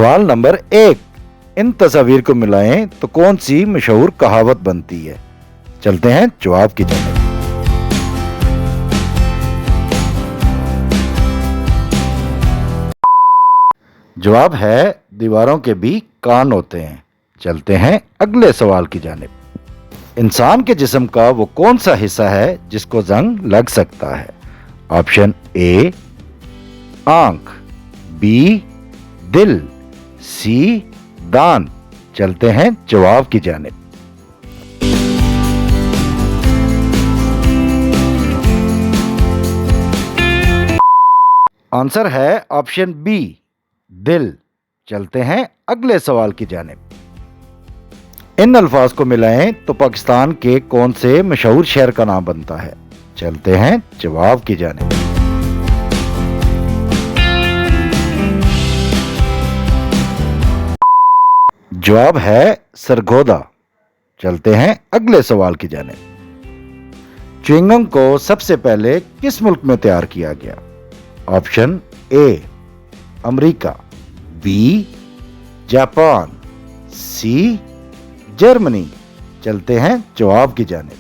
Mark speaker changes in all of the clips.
Speaker 1: सवाल नंबर 1, इन तस्वीर को मिलाएं तो कौन सी मशहूर कहावत बनती है। चलते हैं जवाब की जानिब। जवाब है दीवारों के भी कान होते हैं। चलते हैं अगले सवाल की जानिब। इंसान के जिस्म का वो कौन सा हिस्सा है जिसको जंग लग सकता है। ऑप्शन ए आंख, बी दिल, सी दांत। चलते हैं जवाब की जानिब। आंसर है ऑप्शन बी दिल। चलते हैं अगले सवाल की जानिब। इन अल्फाज को मिलाएं तो पाकिस्तान के कौन से मशहूर शहर का नाम बनता है। चलते हैं जवाब की जानिब। जवाब है सरगोदा। चलते हैं अगले सवाल की जानिब। च्युइंगम को सबसे पहले किस मुल्क में तैयार किया गया। Option A America, B Japan, C Germany. चलते हैं जवाब की जानिब।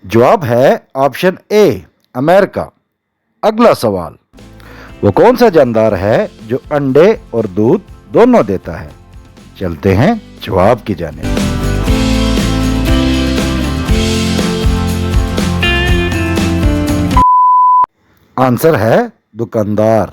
Speaker 1: जवाब है ऑप्शन ए अमेरिका। अगला सवाल, वो कौन सा जानदार है जो अंडे और दूध दोनों देता है। चलते हैं जवाब की जानिब। आंसर है दुकानदार।